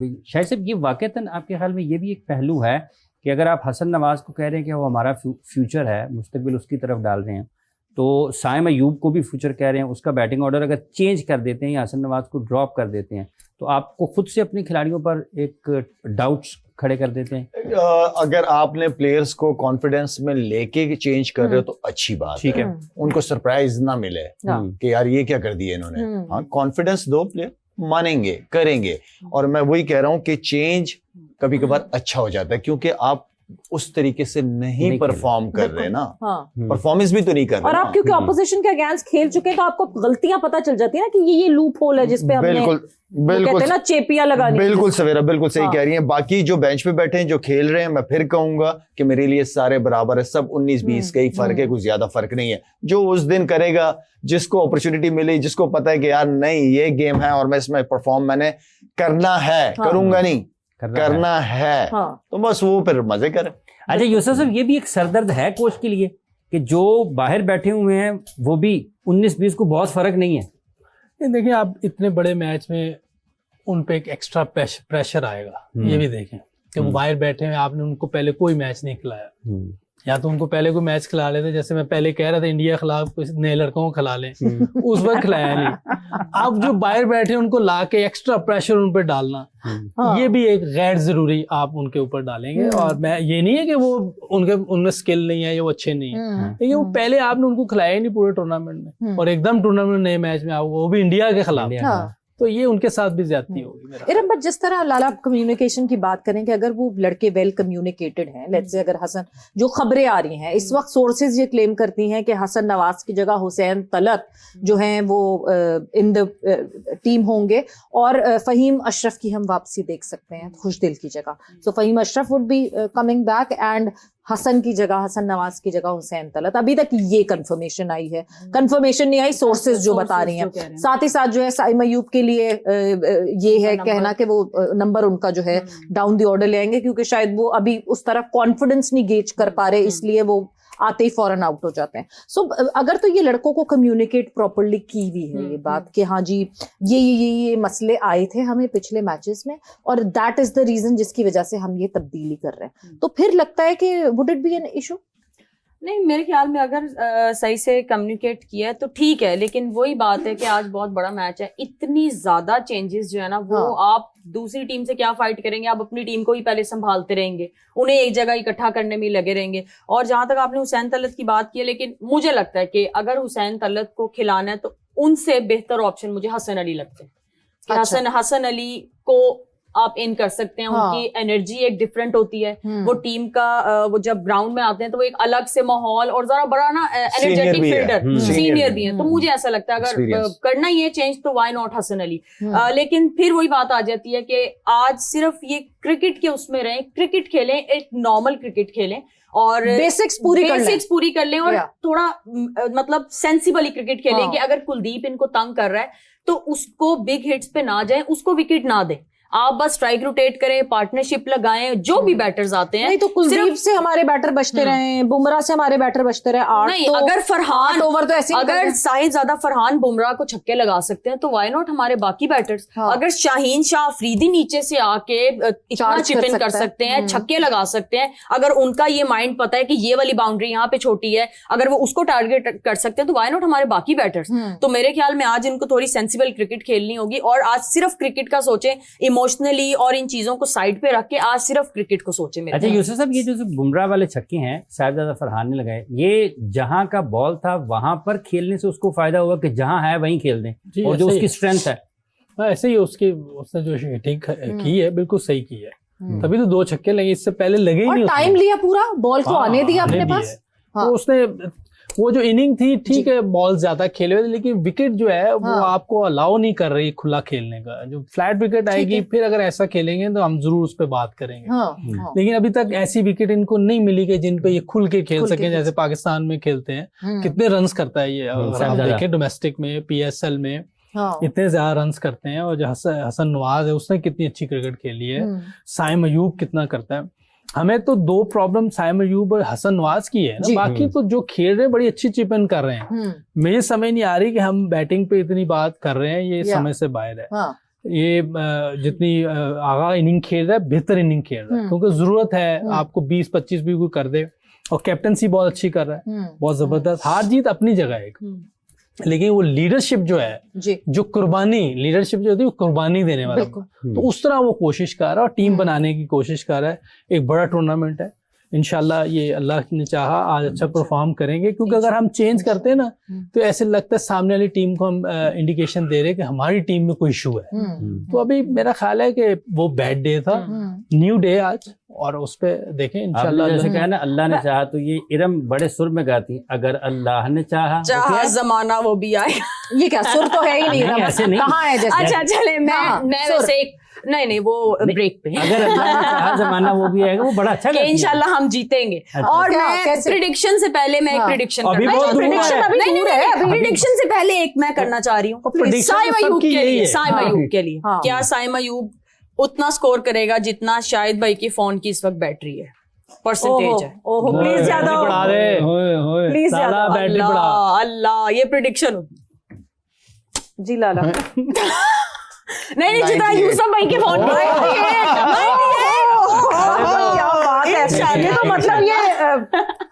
शाहिद साहब, ये वाकईतन आपके ख्याल में ये भी एक पहलू है कि अगर आप हसन नवाज को कह रहे हैं कि वो हमारा फ्यूचर है, मुस्तकबिल उसकी तरफ डाल रहे हैं, तो साइम अयूब को भी फ्यूचर कह रहे हैं, उसका बैटिंग ऑर्डर अगर चेंज कर देते हैं या हसन नवाज को ड्रॉप कर देते हैं तो आपको खुद से अपने खिलाड़ियों पर एक डाउट्स खड़े कर देते हैं? अगर आपने प्लेयर्स को कॉन्फिडेंस में लेके चेंज कर रहे हो तो अच्छी बात ठीक है, उनको सरप्राइज ना मिले कि यार ये क्या कर दिया इन्होंने। हाँ, कॉन्फिडेंस दो, प्लेयर मानेंगे, करेंगे। और मैं वही कह रहा हूं कि चेंज कभी कभार अच्छा हो जाता है क्योंकि आप उस तरीके से नहीं परफॉर्म कर रहे ना, परफॉर्मेंस भी तो नहीं कर रहे। और आप क्योंकि ऑपोजिशन के अगेंस्ट खेल चुके हैं तो आपको गलतियां पता चल जाती है ना कि ये लूप होल है जिसपे हमने कहते हैं ना चेपियां लगानी। बिल्कुल सवेरा, बिल्कुल सही कह रही हैं। बाकी जो बेंच पे बैठे हैं, जो खेल रहे हैं, मैं फिर कहूंगा कि मेरे लिए सारे बराबर है, सब 19-20 का ही फर्क है, कुछ ज्यादा फर्क नहीं है। जो उस दिन करेगा, जिसको अपॉर्चुनिटी मिली, जिसको पता है कि यार नहीं ये गेम है और मैं इसमें परफॉर्म मैंने करना है, करूंगा नहीं करना है, तो बस वो फिर मजे करे। अच्छा यूसुफ साहब, ये भी एक सरदर्द है कोच के लिए कि जो बाहर बैठे हुए हैं वो भी 19-20 को बहुत फर्क नहीं है। देखिए, आप इतने बड़े मैच में उन पे एक एक्स्ट्रा प्रेशर आएगा, ये भी देखें कि वो बाहर बैठे हैं, आपने उनको पहले कोई मैच नहीं खिलाया, या तो उनको पहले कोई मैच खिला लेते, जैसे मैं पहले कह रहा था इंडिया के खिलाफ कुछ नए लड़कों को खिला लें, उस वक्त खिलाया नहीं। अब जो बाहर बैठे उनको ला के एक्स्ट्रा प्रेशर उन पर डालना, ये भी एक गैर जरूरी आप उनके ऊपर डालेंगे। और मैं ये नहीं है कि वो उनमें स्किल नहीं है या वो अच्छे नहीं है, लेकिन वो पहले आपने उनको खिलाया ही नहीं पूरे टूर्नामेंट में, और एकदम टूर्नामेंट नए मैच में आओ, वो भी इंडिया के खिलाफ, तो ये उनके साथ भी ज्यादती होगी। इरम, बट जिस तरह लाला कम्युनिकेशन की बात करें कि अगर वो लड़के वेल कम्युनिकेटेड हैं, लेट्स से अगर हसन, जो खबरें आ रही हैं इस वक्त, सोर्सेज ये क्लेम करती हैं कि हसन नवाज की जगह हुसैन तलत जो हैं वो इन द टीम होंगे और फहीम अशरफ की हम वापसी देख सकते हैं खुशदिल की जगह। So Faheem Ashraf would be coming back and Hasan की जगह, हसन नवाज की जगह हुसैन तलत। अभी तक ये कंफर्मेशन आई है, कंफर्मेशन नहीं आई, सोर्सेज जो बता रही हैं। साथ ही साथ जो है साइम अयूब के लिए ये है कहना कि वो नंबर उनका जो है डाउन द ऑर्डर ले आएंगे क्योंकि शायद वो अभी उस तरह कॉन्फिडेंस नहीं गेज कर पा रहे, इसलिए वो आते ही फौरन आउट हो जाते हैं। सो अगर तो ये लड़कों को कम्युनिकेट प्रॉपर्ली की हुई है ये बात कि हाँ जी ये मसले आए थे हमें पिछले मैचेस में और दैट इज द रीजन जिसकी वजह से हम ये तब्दीली कर रहे हैं, तो फिर लगता है कि would it be an issue? नहीं, मेरे ख्याल में अगर सही से कम्युनिकेट किया है तो ठीक है, लेकिन वही बात है कि आज बहुत बड़ा मैच है, इतनी ज्यादा चेंजेस जो है ना वो आप दूसरी टीम से क्या फाइट करेंगे, आप अपनी टीम को ही पहले संभालते रहेंगे, उन्हें एक जगह इकट्ठा करने में लगे रहेंगे। और जहां तक आपने हुसैन तलत की बात की है, लेकिन मुझे लगता है कि अगर हुसैन तलत को खिलाना है तो उनसे बेहतर ऑप्शन मुझे हसन अली लगते हैं। अच्छा। हसन अली को आप इन कर सकते हैं, उनकी एनर्जी एक डिफरेंट होती है, वो टीम का वो जब ग्राउंड में आते हैं तो वो एक अलग से माहौल और जरा बड़ा ना एनर्जेटिक फील्डर, सीनियर भी है, तो मुझे ऐसा लगता है अगर करना ही है चेंज तो व्हाई नॉट हसन अली। लेकिन फिर वही बात आ जाती है कि आज सिर्फ ये क्रिकेट के उसमें रहें, क्रिकेट खेलें, एक नॉर्मल क्रिकेट खेलें और बेसिक्स पूरी कर लें और थोड़ा मतलब सेंसिबली क्रिकेट खेलें कि अगर कुलदीप इनको तंग कर रहा है तो उसको बिग हिट्स पे ना जाए, उसको विकेट ना दे, आप बस स्ट्राइक रोटेट करें, पार्टनरशिप लगाएं, जो भी बैटर्स आते हैं। नहीं तो कुलदीप से हमारे बैटर बचते रहे, बुमराह से हमारे बैटर बचते रहे, नहीं तो अगर फरहान ओवर तो ऐसे अगर साहिद ज्यादा फरहान बुमराह को छक्के लगा सकते हैं तो व्हाई नॉट हमारे बाकी बैटर्स। अगर शाहीन शाह अफरीदी नीचे से आके इतना चिप इन कर सकते हैं, छक्के लगा सकते हैं, अगर उनका ये माइंड पता है कि ये वाली बाउंड्री यहाँ पे छोटी है, अगर वो उसको टारगेट कर सकते हैं तो व्हाई नॉट हमारे बाकी बैटर्स। तो मेरे ख्याल में आज इनको थोड़ी सेंसिबल क्रिकेट खेलनी होगी और आज सिर्फ क्रिकेट का सोचें, इमोशनली और इन चीजों को साइड पे रख के आज सिर्फ क्रिकेट को सोचे। मेरे अच्छा यूसुफ साहब, ये जो बुमराह वाले छक्के हैं साहिबजादा फरहान ने लगाए, ये जहां का बॉल था वहां पर खेलने से उसको फायदा हुआ कि जहां है वहीं खेल दें और जो उसकी स्ट्रेंथ है ऐसे ही उसने जो हिटिंग की है बिल्कुल सही की है, तभी तो 2 छक्के लगे, इससे पहले लगे ही नहीं, टाइम लिया पूरा, बॉल को आने दिया अपने पास। तो उसने वो जो इनिंग थी ठीक है, बॉल ज्यादा खेले हुए, लेकिन विकेट जो है वो आपको अलाउ नहीं कर रही खुला खेलने का। जो फ्लैट विकेट आएगी फिर अगर ऐसा खेलेंगे तो हम जरूर उस पर बात करेंगे। लेकिन अभी तक ऐसी विकेट इनको नहीं मिली कि जिन पे ये खुल के खेल सके, जैसे पाकिस्तान में खेलते हैं। कितने रन्स करता है ये, अगर आप देखें डोमेस्टिक में, PSL में इतने ज्यादा रन्स करते हैं। और जो हसन नवाज है उसने कितनी अच्छी क्रिकेट खेली है, साइम अयूब कितना करता है। हमें तो 2 प्रॉब्लम साइम अयूब और हसन नवाज की है ना, बाकी तो जो खेल रहे हैं बड़ी अच्छी चिप इन कर रहे हैं। मुझे समझ नहीं आ रही कि हम बैटिंग पे इतनी बात कर रहे हैं, ये समय से बाहर है। ये जितनी आगा इनिंग खेल रहा है बेहतर इनिंग खेल रहा है, क्योंकि जरूरत है आपको 20-25 भी कोई कर दे, और कैप्टनसी बहुत अच्छी कर रहा है, बहुत जबरदस्त। हार जीत अपनी जगह है, लेकिन वो लीडरशिप जो है जी, जो कुर्बानी, लीडरशिप जो होती है वो कुर्बानी देने वाला, तो उस तरह वो कोशिश कर रहा है और टीम बनाने की कोशिश कर रहा है। एक बड़ा टूर्नामेंट है, इंशाल्लाह ये अल्लाह ने चाहा आज अच्छा परफॉर्म करेंगे, क्योंकि अगर हम चेंज करते हैं ना तो ऐसे लगता है सामने वाली टीम को हम इंडिकेशन दे रहे हैं कि हमारी टीम में कोई इशू है। तो अभी मेरा ख्याल है कि वो बैड डे था, न्यू डे आज, और उस पे देखें इंशाल्लाह। जैसे कहा ना अल्लाह ने चाहा, तो ये इरम बड़े सुर में गाती, अगर अल्लाह ने चाहा जमाना वो भी आएगा। ये क्या सुर तो है ही नहीं, नहीं, ऐसे नहीं। कहाँ है जैसे? अच्छा चले, मैं वैसे एक नहीं वो ब्रेक पे अगर अल्लाह ने चाहा जमाना वो भी आएगा, वो बड़ा अच्छा कि इंशाल्लाह हम जीतेंगे। और मैं प्रिडिक्शन से पहले मैं एक प्रिडिक्शन प्रिडिक्शन से पहले एक मैं करना चाह रही हूँ साइम अयूब के लिए। साइम अयूब के लिए क्या साइम अयूब उतना स्कोर करेगा जितना शाहिद भाई की फोन की इस वक्त बैटरी है, परसेंटेज है। ओहो प्लीज ज्यादा बढ़ा दे, प्लीज ज्यादा बैटरी बढ़ा। अल्लाह ये प्रिडिक्शन जी लाला। नहीं जितना यूसुफ भाई के फोन क्या बात है, ये तो मतलब ये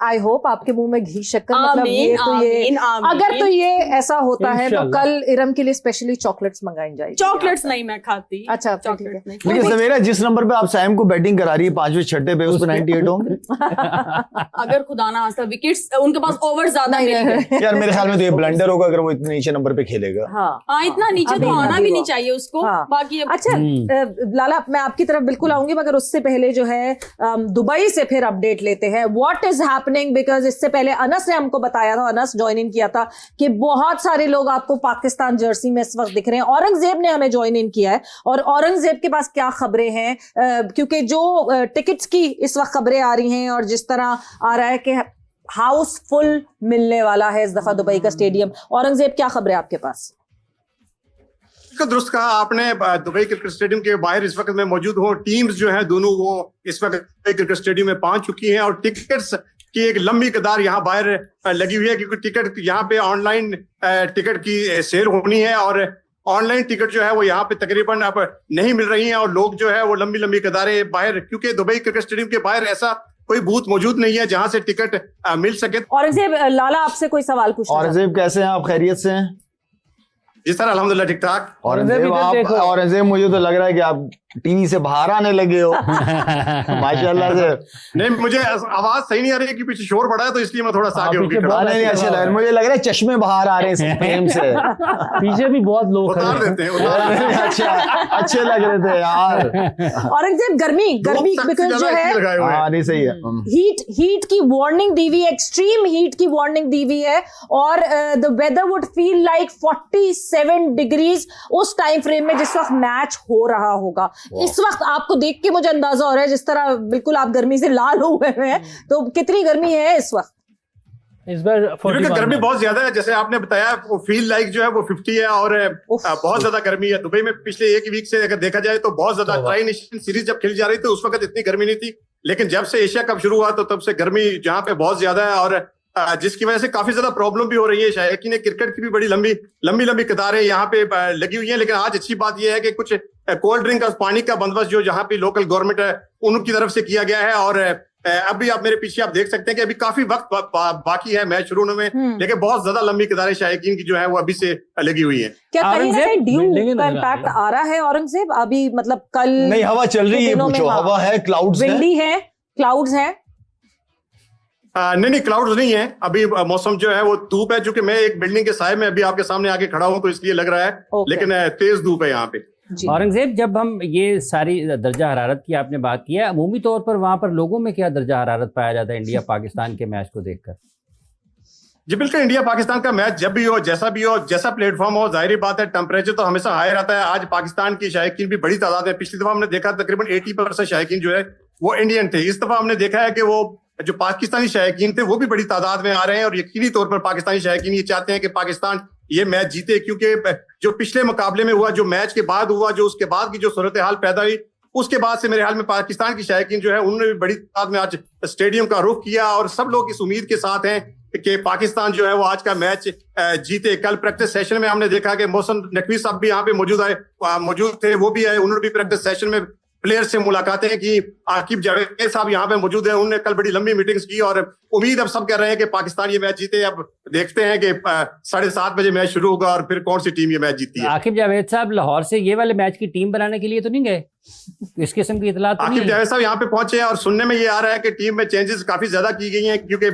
आई होप आपके मुंह में घी शक्कर, मतलब ये तो ये अगर तो ये ऐसा होता है तो कल इरम के लिए स्पेशली चॉकलेट्स मंगाई जाएगी। चॉकलेट्स नहीं मैं खाती। अच्छा चॉकलेट नहीं। लेकिन सवेरा जिस नंबर पे आप साइम को बैटिंग करा रही है 5वें 6ठे पे, उस पे 98 होंगे। अगर खुदा ना खास्ता विकेट्स उनके पास ओवर ज्यादा नहीं। यार मेरे ख्याल में तो ये ब्लंडर होगा अगर वो इतने नीचे नंबर पे खेलेगा। हाँ इतना नीचे तो आना भी नहीं चाहिए उसको। बाकी अच्छा लाला मैं आपकी तरफ बिल्कुल आऊंगी, मगर उससे पहले जो है दुबई से फिर अपडेट लेते हैं व्हाट इज हैपनिंग, बिकॉज इससे पहले अनस ने हमको बताया था, अनस ज्वाइन इन किया था कि बहुत सारे लोग आपको पाकिस्तान जर्सी में इस वक्त दिख रहे हैं। औरंगजेब ने हमें ज्वाइन इन किया है, और औरंगजेब के पास क्या खबरें हैं, क्योंकि जो टिकट्स की इस वक्त खबरें आ रही हैं और जिस तरह आ रहा है कि हाउस फुल मिलने वाला है इस दफा दुबई का स्टेडियम, औरंगजेब क्या खबरें आपके पास? दुरुस्त कहा आपने, दुबई क्रिकेट स्टेडियम के बाहर इस वक्त मैं मौजूद हूँ। टीम्स जो है दोनों वो इस वक्त क्रिकेट स्टेडियम में पहुंच चुकी हैं, और टिकट्स की एक लंबी कतार यहाँ बाहर लगी हुई है, क्योंकि टिकट यहाँ पे ऑनलाइन टिकट की सेल होनी है, और ऑनलाइन टिकट जो है वो यहाँ पे तकरीबन अब नहीं मिल रही हैं, और लोग जो है वो लंबी लंबी कतारें बाहर, क्योंकि दुबई क्रिकेट स्टेडियम के बाहर ऐसा कोई बूथ मौजूद नहीं है जहाँ से टिकट मिल सके। औरंगजेब लाला आपसे कोई सवाल पूछना। औरंगजेब कैसे हैं आप, खैरियत से हैं? जी सर अल्हम्दुलिल्लाह ठीक ठाक। औरंगजेब मुझे तो लग रहा है कि आप टीवी से बाहर आने लगे हो माशाल्लाह से। नहीं मुझे आवाज सही नहीं आ रही है कि पीछे शोर बड़ा है, तो इसलिए मैं थोड़ा सा आगे होके खड़ा। नहीं अच्छा लग रहा है, मुझे लग रहा है चश्मे बाहर आ रहे हैं प्रेम से। पीछे भी बहुत लोग उतार देते हैं। अच्छा अच्छे लग रहे थे यार। औरंगजेब गर्मी बिकॉज जो है नहीं सही है, हीट की वार्निंग दी हुई है, एक्सट्रीम हीट की वार्निंग दी हुई है, और the weather would feel like 47 degrees उस टाइम फ्रेम में जिस वक्त मैच हो रहा होगा। इस वक्त आपको देख के मुझे अंदाजा हो रहा है जिस तरह बिल्कुल आप गर्मी से लाल हुए हैं, तो कितनी गर्मी है इस वक्त? इस बार गर्मी बहुत ज्यादा है, जैसे आपने बताया वो फील लाइक जो है वो 50 है, और बहुत ज्यादा गर्मी है दुबई में। पिछले एक वीक से अगर देखा जाए तो बहुत ज्यादा, ट्राई नेशन सीरीज जब खेली जा रही थी उस वक्त इतनी गर्मी नहीं थी, लेकिन जब से एशिया कप शुरू हुआ तो तब से गर्मी जहाँ पे बहुत ज्यादा है, और जिसकी वजह से काफी ज्यादा प्रॉब्लम भी हो रही है। शायकीन क्रिकेट की भी बड़ी लंबी कतारें यहाँ पे लगी हुई है। लेकिन आज अच्छी बात यह है कि कुछ कोल्ड ड्रिंक और पानी का बंदोबस्त जो जहाँ पे लोकल गवर्नमेंट है उनकी तरफ से किया गया है, और अभी आप मेरे पीछे आप देख सकते हैं कि अभी काफी वक्त बाकी है मैच शुरू होने में, लेकिन बहुत ज्यादा लंबी कतारें शायकीन की जो है वो अभी से लगी हुई है। क्या कहीं ना कहीं ड्यू का इम्पैक्ट आ रहा है औरंगजेब? अभी मतलब कल नहीं हवा चल रही है, पूछो हवा है, क्लाउड्स है, क्लाउड्स है। नहीं क्लाउड्स नहीं है अभी, मौसम जो है वो धूप है, चूंकि मैं एक बिल्डिंग के साए में अभी आपके सामने आके खड़ा हूं तो इसलिए लग रहा है, लेकिन तेज धूप है यहाँ पे। औरंगजेब जब हम ये सारी दर्जा हरारत की आपने बात की है, अमूमी तौर पर वहां पर लोगों में क्या दर्जा हरारत पाया जाता है इंडिया पाकिस्तान के मैच को देखकर? जी बिल्कुल, इंडिया पाकिस्तान का मैच जब भी हो, जैसा प्लेटफॉर्म हो, जाहिर बात है टेम्परेचर तो हमेशा हाई रहता है। आज पाकिस्तान की शायकीन भी बड़ी तादाद है। पिछली दफा हमने देखा तकरीबन 80% शायकीन जो है वो इंडियन थे। इस दफा हमने देखा है कि वो जो पाकिस्तानी शायकीन थे वो भी बड़ी तादाद में आ रहे हैं, और यकीनी तौर पर पाकिस्तानी शायकीन ये चाहते हैं कि पाकिस्तान ये मैच जीते, क्योंकि जो पिछले मुकाबले में हुआ, जो मैच के बाद हुआ, जो उसके बाद की जो सूरत हाल पैदा हुई, उसके बाद से मेरे ख्याल में पाकिस्तान की शायकीन जो है उन्होंने भी बड़ी तादाद में आज स्टेडियम का रुख किया और सब लोग इस उम्मीद के साथ हैं कि पाकिस्तान जो है वो आज का मैच जीते। कल प्रैक्टिस सेशन में हमने देखा कि मोहसिन नकवी साहब भी यहाँ पे मौजूद थे, वो भी आए, उन्होंने भी प्रैक्टिस सेशन में प्लेयर से मुलाकातें की। आकिब जावेद साहब यहाँ पे मौजूद हैं, उन्होंने कल बड़ी लंबी मीटिंग्स की और उम्मीद अब सब कर रहे हैं कि पाकिस्तान ये मैच जीते। अब देखते हैं कि 7:30 बजे मैच शुरू होगा और फिर कौन सी टीम ये मैच जीतती है। आकिब जावेद साहब लाहौर से ये वाले मैच की टीम बनाने के लिए तो नहीं गए? इस किस्म की इतला तो नहीं? आकिब जावेद साहब यहाँ पे पहुंचे और सुनने में ये आ रहा है कि टीम में चेंजेस काफी ज्यादा की गई हैं, क्योंकि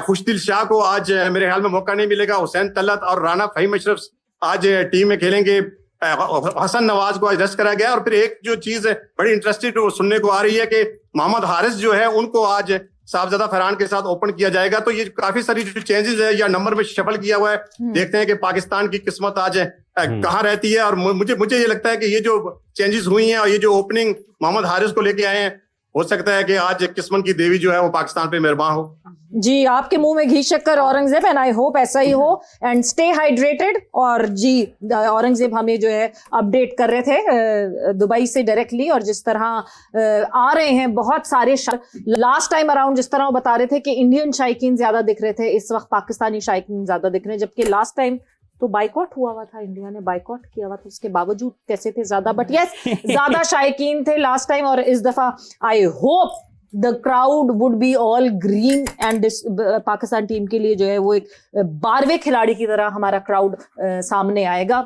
खुशदिल शाह को आज मेरे ख्याल में मौका नहीं मिलेगा। हुसैन तलत और राना फहीम अशरफ आज टीम में खेलेंगे। हसन नवाज को आज रेस्ट कराया गया। और फिर एक जो चीज बड़ी इंटरेस्टिंग सुनने को आ रही है कि मोहम्मद हारिस जो है उनको आज साहबजादा फरहान के साथ ओपन किया जाएगा। तो ये काफी सारी जो चेंजेस है या नंबर में शफल किया हुआ है, देखते हैं कि पाकिस्तान की किस्मत आज कहाँ रहती है। और मुझे ये लगता है कि ये जो चेंजेस हुई हैं और ये जो ओपनिंग मोहम्मद हारिस को लेके आए हैं, हो सकता है कि आज किस्मत की देवी जो है वो पाकिस्तान पे मेहरबान हो। जी, आपके मुंह में घी शक्कर औरंगजेब, एंड आई होप ऐसा ही हो, एंड स्टे हाइड्रेटेड। और जी, औरंगजेब हमें जो है अपडेट कर रहे थे दुबई से डायरेक्टली, और जिस तरह आ रहे हैं बहुत सारे लास्ट टाइम अराउंड जिस तरह वो बता रहे थे कि इंडियन शायकीन ज्यादा दिख रहे थे, इस वक्त पाकिस्तानी शायकीन ज्यादा दिख रहे हैं, जबकि लास्ट टाइम तो बाइकआउट हुआ था, इंडिया ने बाइकआउट किया हुआ था, उसके बावजूद कैसे थे ज्यादा, बट यस ज्यादा शायकीन थे लास्ट टाइम। और इस दफा I hope the crowd would be all green, and Pakistan team के लिए जो है वो एक 12वें खिलाड़ी की तरह हमारा क्राउड सामने आएगा।